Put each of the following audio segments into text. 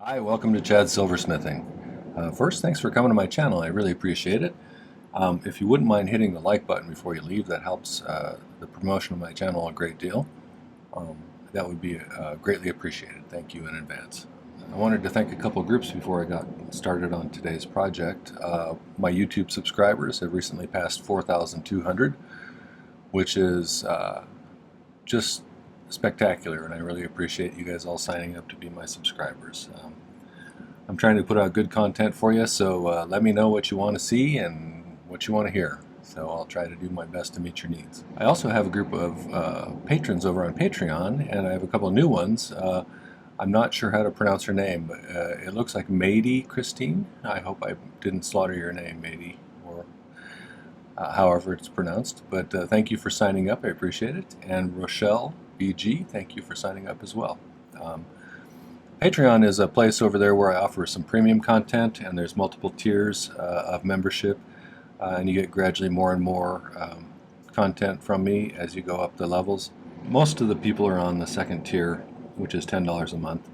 Hi, welcome to Chad's Silversmithing. First, thanks for coming to my channel. I really appreciate it. If you wouldn't mind hitting the like button before you leave, that helps the promotion of my channel a great deal. That would be greatly appreciated. Thank you in advance. I wanted to thank a couple of groups before I got started on today's project. My YouTube subscribers have recently passed 4,200, which is just spectacular, and I really appreciate you guys all signing up to be my subscribers. I'm trying to put out good content for you, so let me know what you want to see and what you want to hear. So I'll try to do my best to meet your needs. I also have a group of patrons over on Patreon, and I have a couple of new ones. I'm not sure how to pronounce her name, but it looks like Mady Christine. I hope I didn't slaughter your name, Mady, or however it's pronounced. But thank you for signing up. I appreciate it. And Rochelle BG, thank you for signing up as well. Patreon is a place over there where I offer some premium content, and there's multiple tiers of membership, and you get gradually more and more content from me as you go up the levels. Most of the people are on the second tier, which is $10 a month.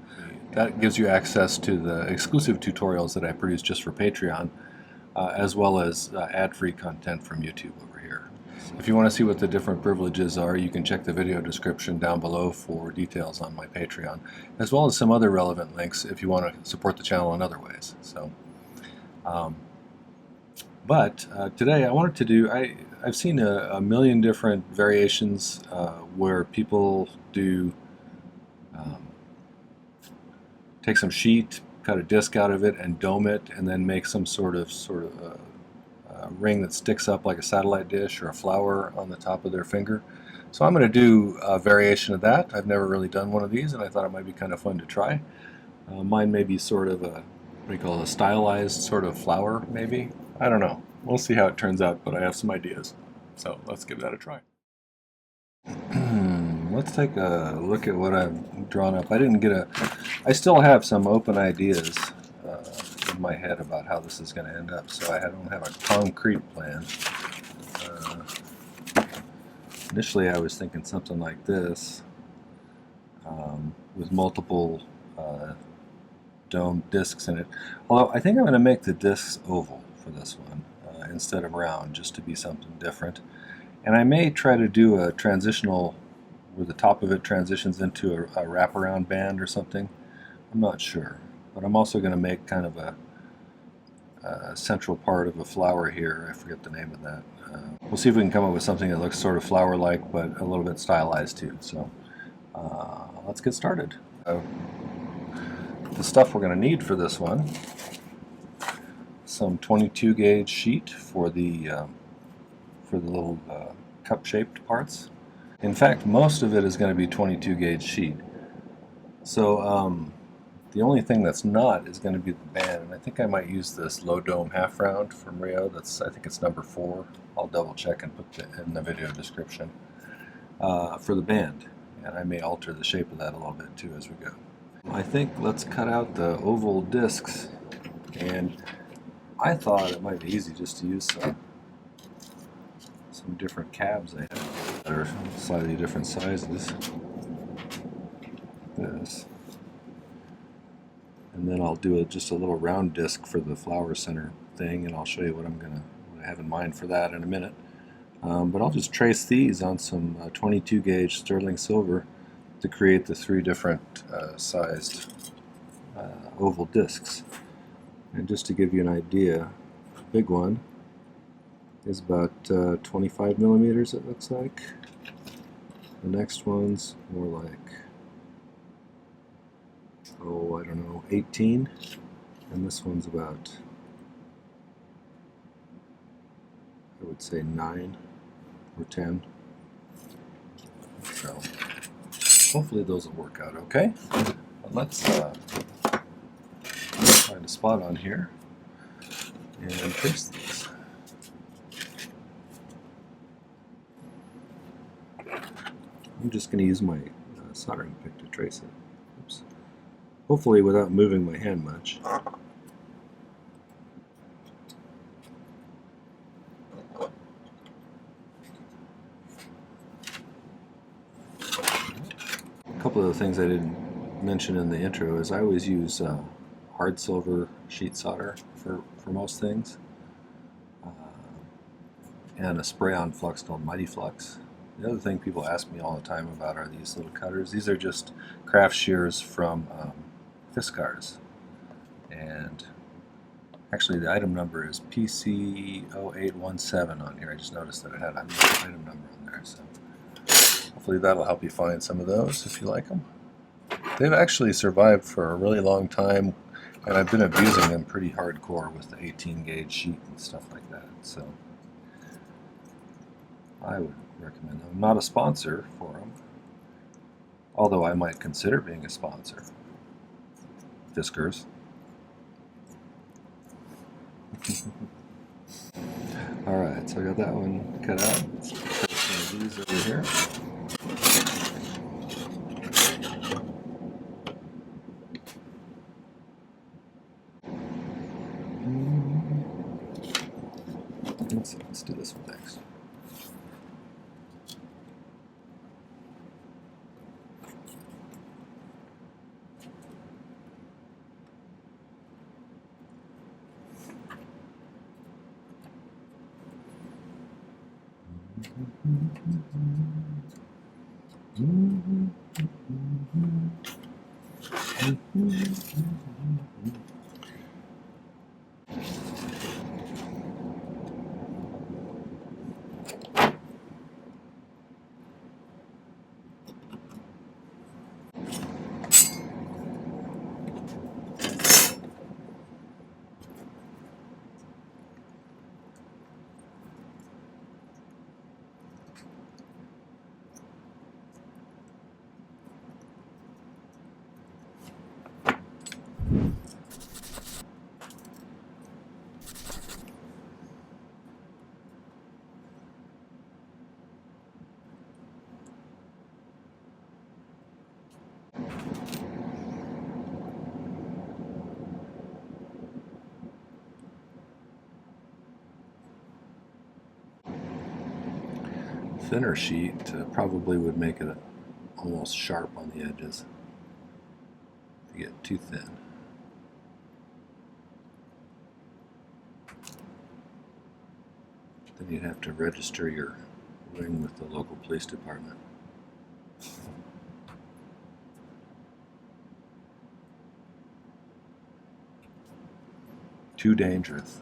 That gives you access to the exclusive tutorials that I produce just for Patreon, as well as ad-free content from YouTube over here. If you want to see what the different privileges are, you can check the video description down below for details on my Patreon, as well as some other relevant links if you want to support the channel in other ways. So, today I wanted to do, I've seen a million different variations where people do take some sheet, cut a disc out of it, and dome it, and then make some sort of ring that sticks up like a satellite dish or a flower on the top of their finger. So I'm going to do a variation of that. I've never really done one of these, and I thought it might be kind of fun to try. Mine may be sort of a, what do you call it, a stylized sort of flower, maybe? I don't know. We'll see how it turns out, but I have some ideas. So let's give that a try. Let's take a look at what I've drawn up. I still have some open ideas in my head about how this is going to end up, so I don't have a concrete plan. Initially I was thinking something like this, with multiple domed discs in it. Although I think I'm going to make the discs oval for this one instead of round, just to be something different. And I may try to do a transitional where the top of it transitions into a wraparound band or something. I'm not sure. But I'm also going to make kind of a central part of a flower here. I forget the name of that. We'll see if we can come up with something that looks sort of flower-like, but a little bit stylized too. So let's get started. The stuff we're going to need for this one: some 22 gauge sheet for the little cup-shaped parts. In fact, most of it is going to be 22 gauge sheet. So the only thing that's not is going to be the band, and I think I might use this low dome half round from Rio. I think it's number 4. I'll double check and put it in the video description for the band, and I may alter the shape of that a little bit too as we go. I think let's cut out the oval discs, and I thought it might be easy just to use some different cabs I have that are slightly different sizes. This. And then I'll do just a little round disc for the flower center thing, and I'll show you what I have in mind for that in a minute. But I'll just trace these on some 22 gauge sterling silver to create the 3 different sized oval discs. And just to give you an idea, the big one is about 25 millimeters, it looks like. The next one's more like, oh, I don't know, 18, and this one's about, I would say 9 or 10. So hopefully those will work out okay. But let's find a spot on here and trace these. I'm just going to use my soldering pick to trace it. Oops. Hopefully without moving my hand much. A couple of the things I didn't mention in the intro is I always use hard silver sheet solder for most things, and a spray-on flux called My-T-Flux. The other thing people ask me all the time about are these little cutters. These are just craft shears from Fiskars, and actually the item number is PC0817 on here. I just noticed that it had an item number on there, so hopefully that'll help you find some of those if you like them. They've actually survived for a really long time, and I've been abusing them pretty hardcore with the 18 gauge sheet and stuff like that, so I would recommend them. I'm not a sponsor for them, although I might consider being a sponsor. Fiskars. Alright, so I got that one cut out. Let's put some of these over here. Let's do this one next. Thinner sheet probably would make it almost sharp on the edges if you get too thin. Then you'd have to register your ring with the local police department. Too dangerous.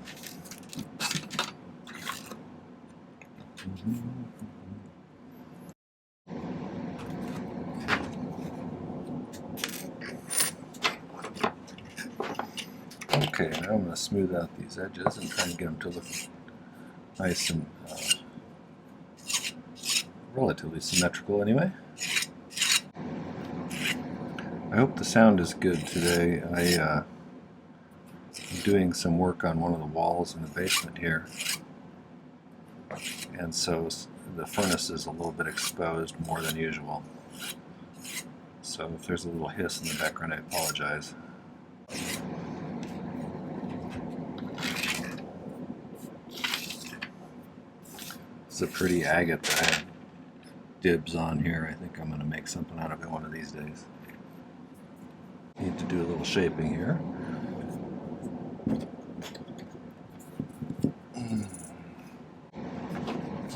Okay, now I'm going to smooth out these edges and try and get them to look nice and relatively symmetrical anyway. I hope the sound is good today. I'm doing some work on one of the walls in the basement here, and so the furnace is a little bit exposed more than usual. So if there's a little hiss in the background, I apologize. It's a pretty agate that I had dibs on here. I think I'm going to make something out of it one of these days. Need to do a little shaping here.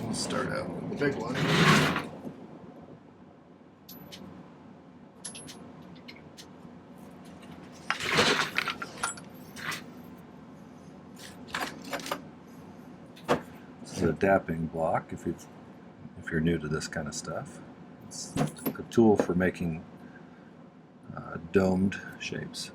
We'll start out with the big one. This is a dapping block. If you're new to this kind of stuff, it's a tool for making domed shapes.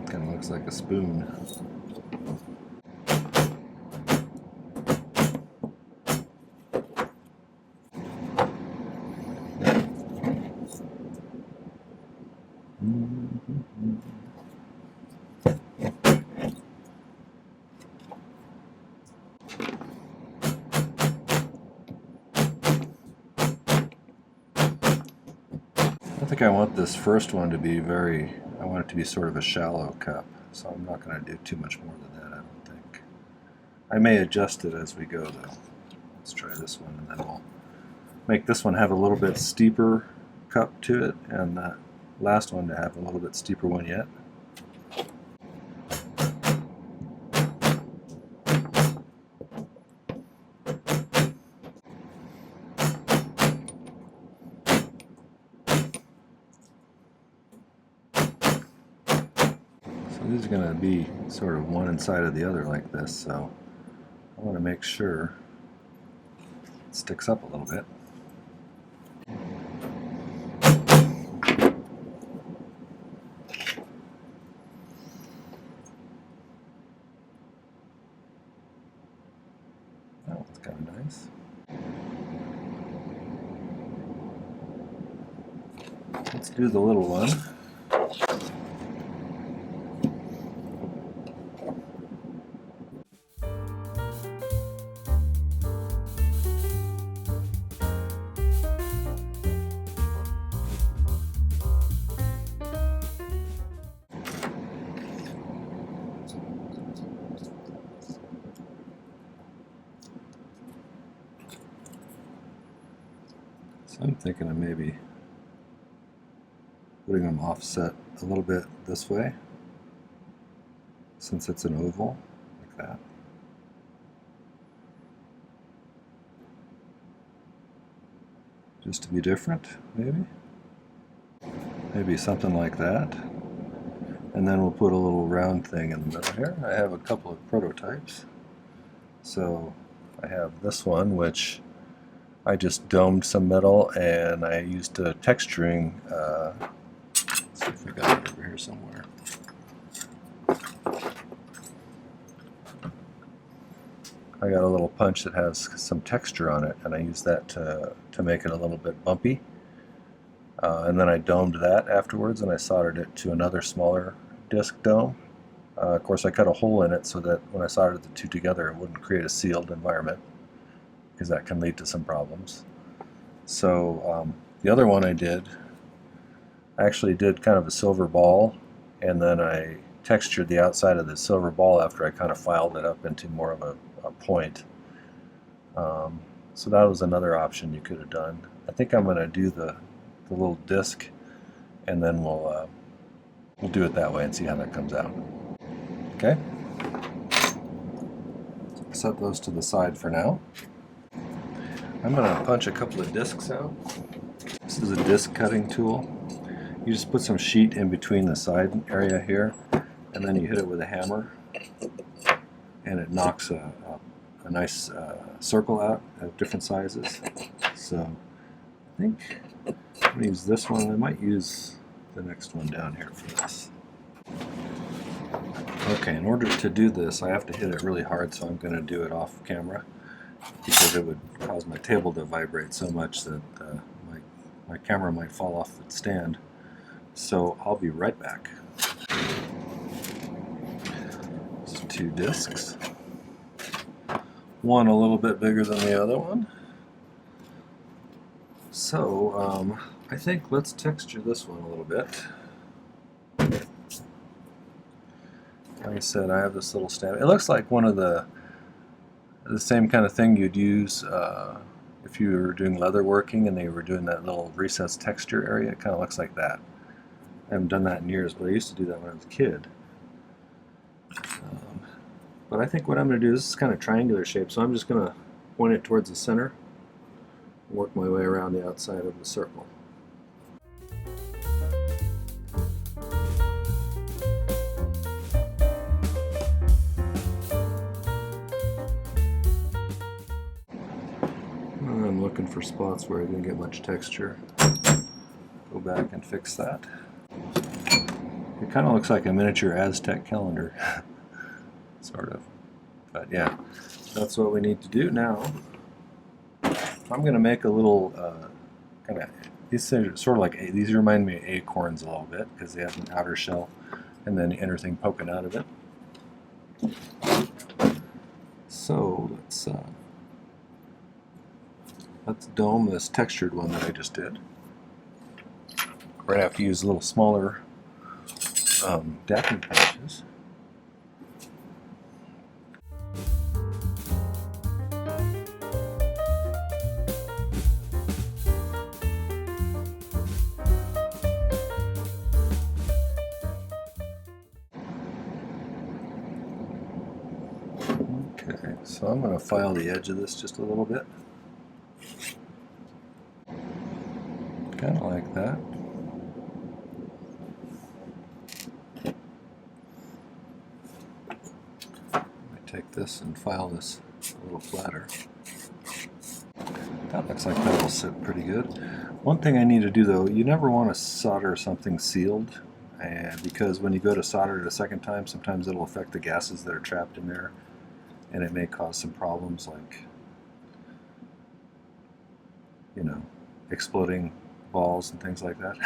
Kind of looks like a spoon. I think I want this first one to be I want it to be sort of a shallow cup, so I'm not going to do too much more than that, I don't think. I may adjust it as we go though. Let's try this one, and then we'll make this one have a little bit steeper cup to it, and that last one to have a little bit steeper one yet. So these are going to be sort of one inside of the other like this, so I want to make sure it sticks up a little bit. Oh, that's kind of nice. Let's do the little one. So I'm thinking of maybe putting them offset a little bit this way, since it's an oval, like that. Just to be different, maybe? Maybe something like that. And then we'll put a little round thing in the middle here. I have a couple of prototypes. So I have this one, which I just domed some metal and I used a texturing, let's see if we got it over here somewhere. I got a little punch that has some texture on it, and I used that to make it a little bit bumpy. And then I domed that afterwards, and I soldered it to another smaller disc dome. Of course, I cut a hole in it so that when I soldered the two together, it wouldn't create a sealed environment, because that can lead to some problems. So the other one I actually did kind of a silver ball, and then I textured the outside of the silver ball after I kind of filed it up into more of a point. So that was another option you could have done. I think I'm going to do the little disc, and then we'll do it that way and see how that comes out. Okay? Set those to the side for now. I'm going to punch a couple of discs out. This is a disc cutting tool. You just put some sheet in between the side area here, and then you hit it with a hammer, and it knocks a nice circle out of different sizes. So I think I'm going to use this one. I might use the next one down here for this. Okay, in order to do this, I have to hit it really hard, so I'm going to do it off camera, because it would cause my table to vibrate so much that my camera might fall off the stand. So I'll be right back. So 2 discs. One a little bit bigger than the other one. So I think let's texture this one a little bit. Like I said, I have this little stamp. It looks like one of the same kind of thing you'd use if you were doing leather working and they were doing that little recessed texture area. It kind of looks like that. I haven't done that in years, but I used to do that when I was a kid. But I think what I'm going to do, this is kind of triangular shape, so I'm just going to point it towards the center and work my way around the outside of the circle. I'm looking for spots where I didn't get much texture. Go back and fix that. It kind of looks like a miniature Aztec calendar. Sort of. But yeah, that's what we need to do now. I'm going to make a little kind of, these are sort of like, these remind me of acorns a little bit, because they have an outer shell and then the inner thing poking out of it. So let's dome this textured one that I just did. We're going to have to use a little smaller dapping punches. Okay, so I'm going to file the edge of this just a little bit. Kind of like that. Take this and file this a little flatter. That looks like that will sit pretty good. One thing I need to do though, you never want to solder something sealed, and because when you go to solder it a second time, sometimes it'll affect the gases that are trapped in there, and it may cause some problems like, you know, exploding balls and things like that.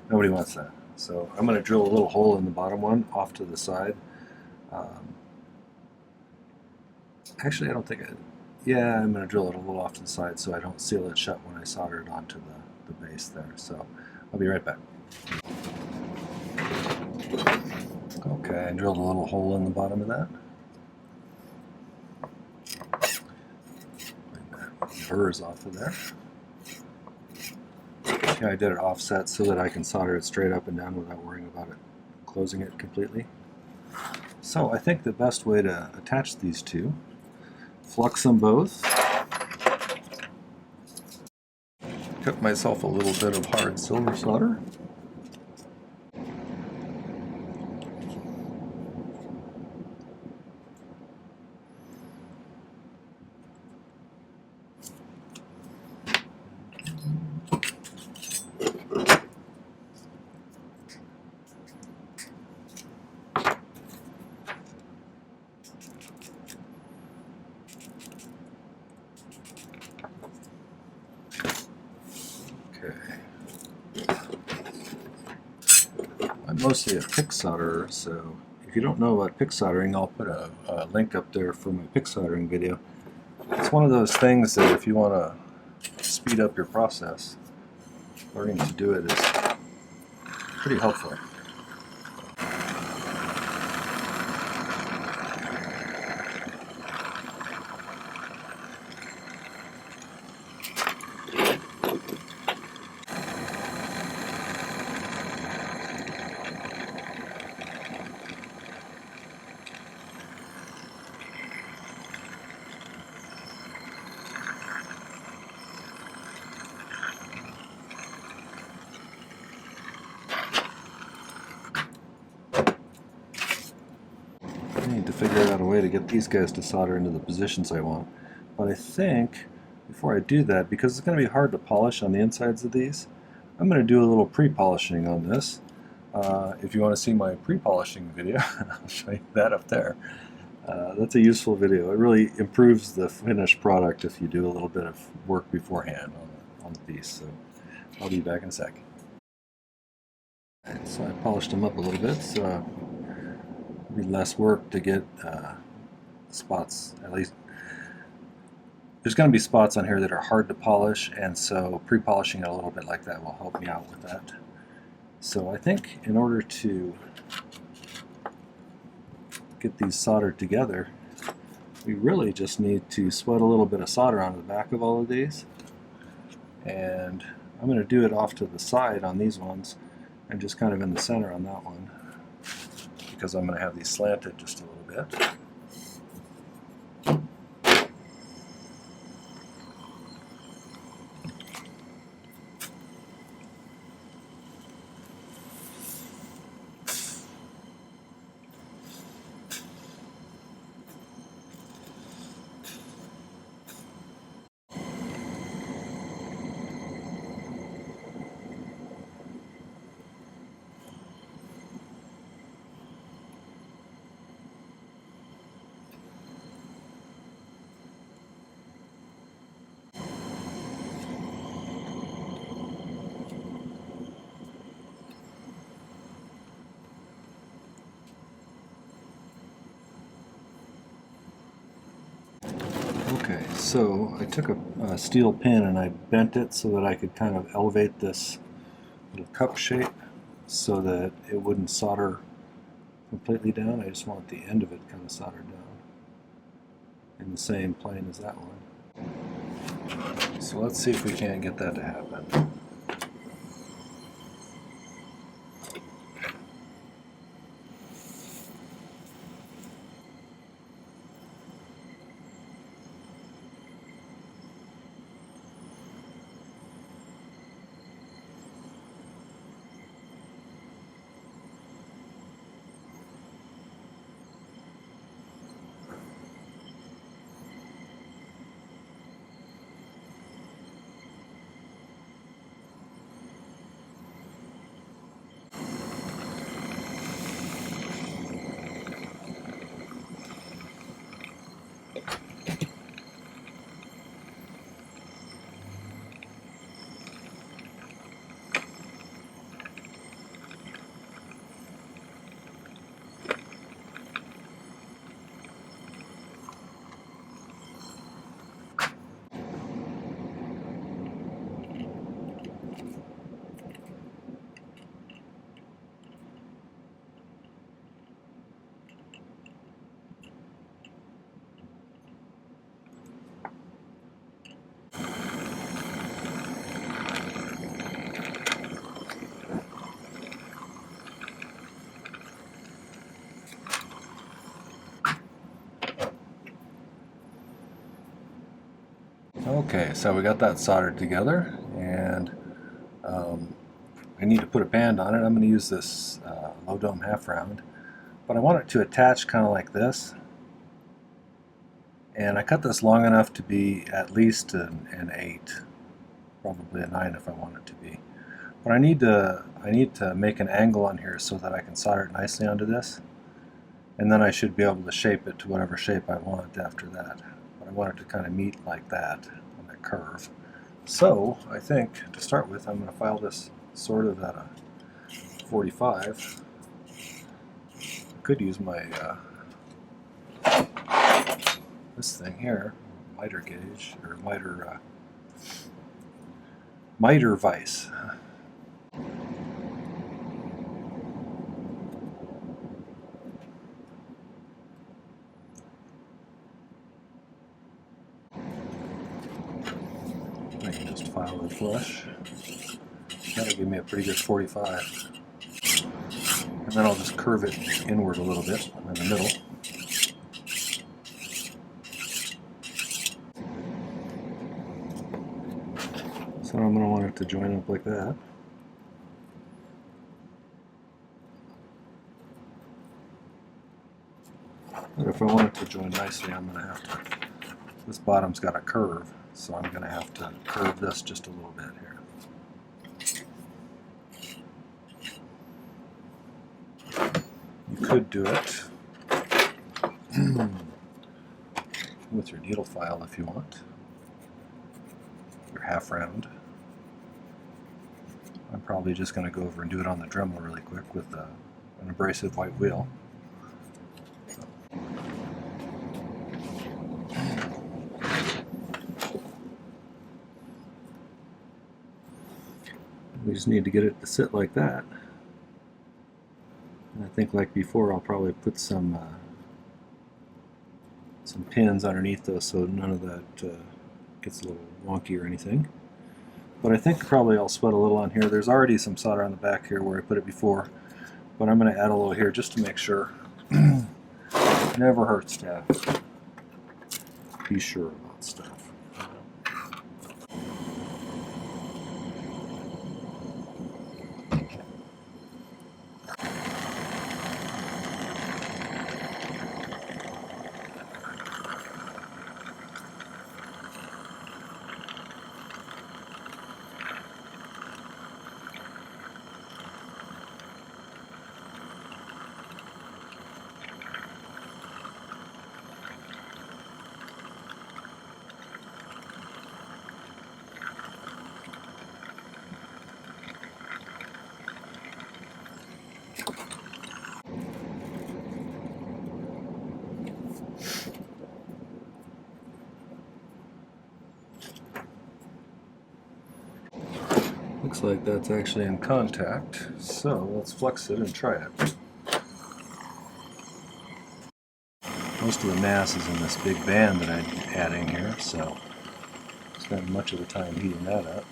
Nobody wants that. So I'm going to drill a little hole in the bottom one off to the side. Actually, I don't think yeah, I'm going to drill it a little off to the side so I don't seal it shut when I solder it onto the base there. So I'll be right back. Okay, I drilled a little hole in the bottom of that. Bring that burrs off of there. See, I did it offset so that I can solder it straight up and down without worrying about it closing it completely. So I think the best way to attach these two, flux them both. Cut myself a little bit of hard silver solder. I'm mostly a pick solderer, so if you don't know about pick soldering, I'll put a link up there for my pick soldering video. It's one of those things that if you want to speed up your process, learning to do it is pretty helpful. I need to figure out a way to get these guys to solder into the positions I want. But I think before I do that, because it's going to be hard to polish on the insides of these, I'm going to do a little pre-polishing on this. If you want to see my pre-polishing video, I'll show you that up there. That's a useful video. It really improves the finished product if you do a little bit of work beforehand on the piece. So I'll be back in a sec. Right, so I polished them up a little bit, so it'll be less work to get spots, at least. There's going to be spots on here that are hard to polish, and so pre-polishing it a little bit like that will help me out with that. So I think in order to get these soldered together, we really just need to sweat a little bit of solder onto the back of all of these. And I'm going to do it off to the side on these ones and just kind of in the center on that one, because I'm going to have these slanted just a little bit. Okay, so I took a steel pin and I bent it so that I could kind of elevate this little cup shape so that it wouldn't solder completely down. I just want the end of it kind of soldered down in the same plane as that one. So let's see if we can't get that to happen. Okay, so we got that soldered together, and I need to put a band on it. I'm going to use this low dome half round, but I want it to attach kind of like this. And I cut this long enough to be at least an 8, probably a 9 if I want it to be. But I need to make an angle on here so that I can solder it nicely onto this, and then I should be able to shape it to whatever shape I want after that. But I want it to kind of meet like that on that curve. So I think to start with, I'm going to file this sort of at a 45. I could use my this thing here, miter gauge, or miter vise. I can just file it flush. That'll give me a pretty good 45. And then I'll just curve it inward a little bit in the middle. So I'm going to want it to join up like that. But if I want it to join nicely, I'm going to have to, this bottom's got a curve, so I'm going to have to curve this just a little bit here. You could do it with your needle file if you want, your half round. I'm probably just going to go over and do it on the Dremel really quick with an abrasive white wheel. We just need to get it to sit like that. And I think, like before, I'll probably put some pins underneath those so none of that gets a little wonky or anything. But I think probably I'll sweat a little on here. There's already some solder on the back here where I put it before, but I'm going to add a little here just to make sure. Never hurts to be sure about stuff. Looks like that's actually in contact, so let's flux it and try it. Most of the mass is in this big band that I'm adding here, so spend much of the time heating that up.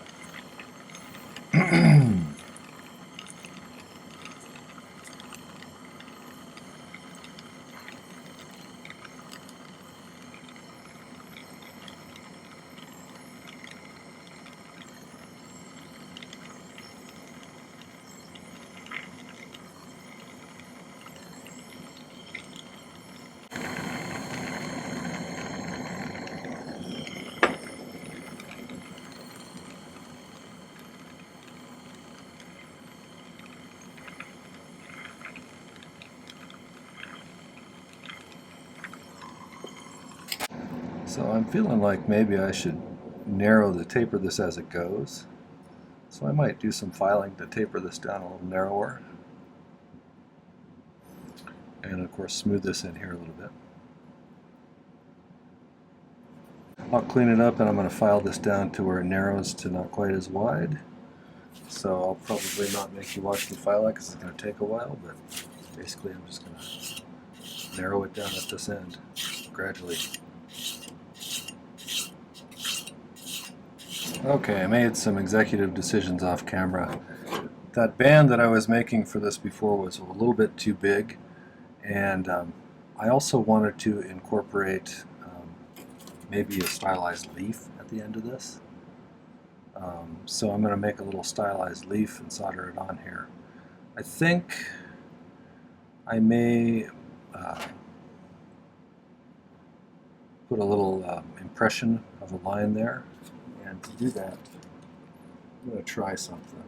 So I'm feeling like maybe I should taper this as it goes. So I might do some filing to taper this down a little narrower. And of course smooth this in here a little bit. I'll clean it up and I'm going to file this down to where it narrows to not quite as wide. So I'll probably not make you watch me file it because it's going to take a while, but basically I'm just going to narrow it down at this end gradually. Okay, I made some executive decisions off camera. That band that I was making for this before was a little bit too big, and I also wanted to incorporate maybe a stylized leaf at the end of this. So I'm going to make a little stylized leaf and solder it on here. I think I may put a little impression of a line there, and to do that I'm going to try something.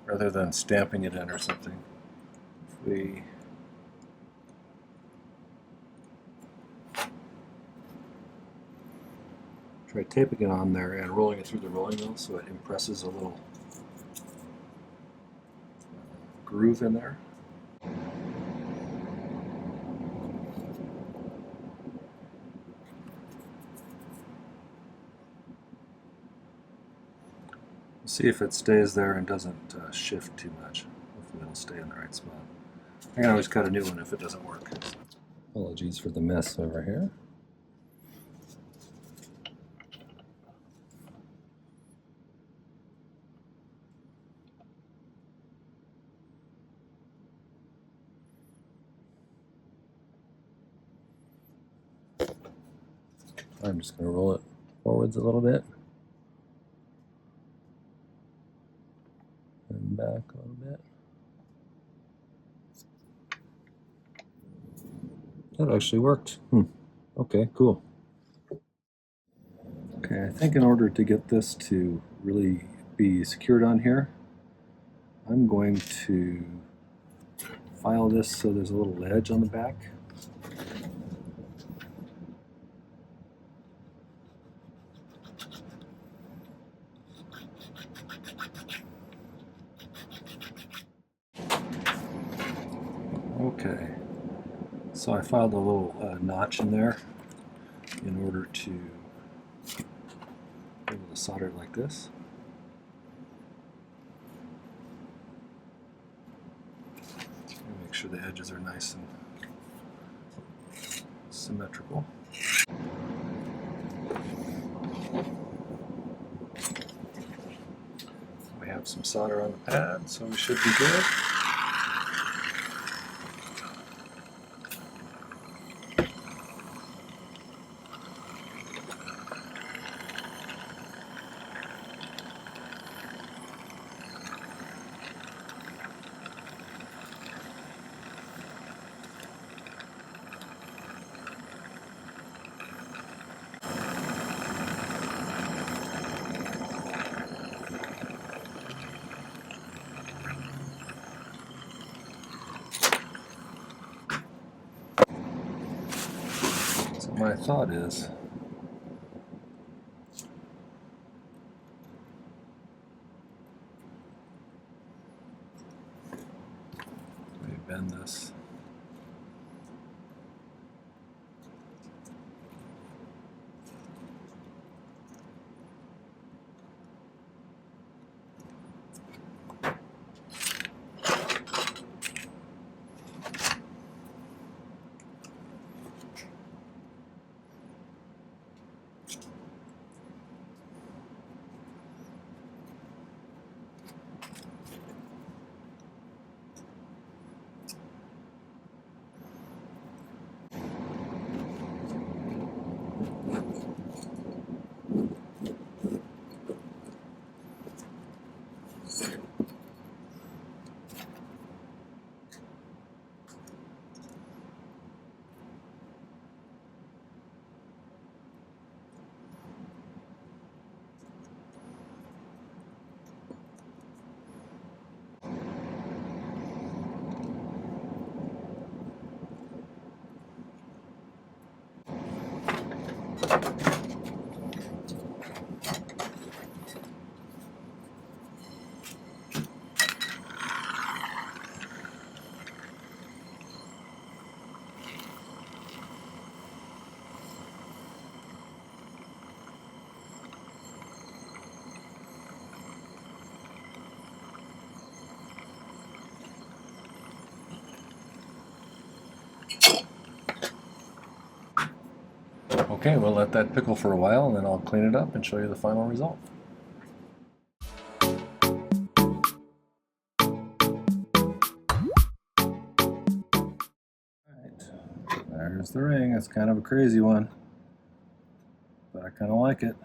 Rather than stamping it in or something, if we try taping it on there and rolling it through the rolling mill so it impresses a little groove in there. See if it stays there and doesn't shift too much. Hopefully it'll stay in the right spot. I can always cut a new one if it doesn't work. Apologies for the mess over here. I'm just going to roll it forwards a little bit. And back a little bit. That actually worked. Okay, cool. Okay, I think in order to get this to really be secured on here, I'm going to file this so there's a little edge on the back. Okay, so I filed a little notch in there in order to be able to solder it like this. And make sure the edges are nice and symmetrical. We have some solder on the pad, so we should be good. So my thought is let me bend this. Okay, we'll let that pickle for a while and then I'll clean it up and show you the final result. Alright, there's the ring. It's kind of a crazy one, but I kind of like it.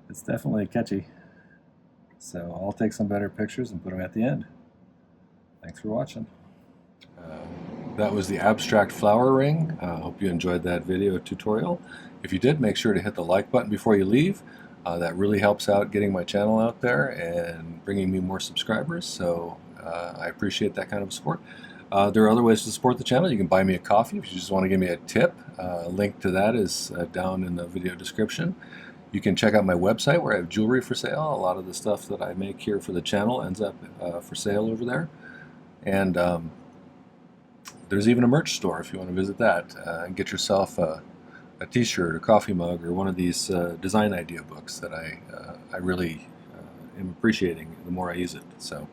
It's definitely catchy. So I'll take some better pictures and put them at the end. Thanks for watching. That was the abstract flower ring. Hope you enjoyed that video tutorial. If you did, make sure to hit the like button before you leave. That really helps out getting my channel out there and bringing me more subscribers, so I appreciate that kind of support. There are other ways to support the channel. You can buy me a coffee if you just want to give me a tip. A link to that is down in the video description. You can check out my website where I have jewelry for sale. A lot of the stuff that I make here for the channel ends up for sale over there. And there's even a merch store if you want to visit that and get yourself a t-shirt, a coffee mug, or one of these design idea books that I really am appreciating the more I use it. So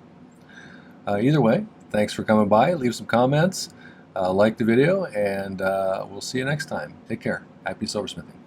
either way, thanks for coming by. Leave some comments, like the video, and we'll see you next time. Take care. Happy silversmithing.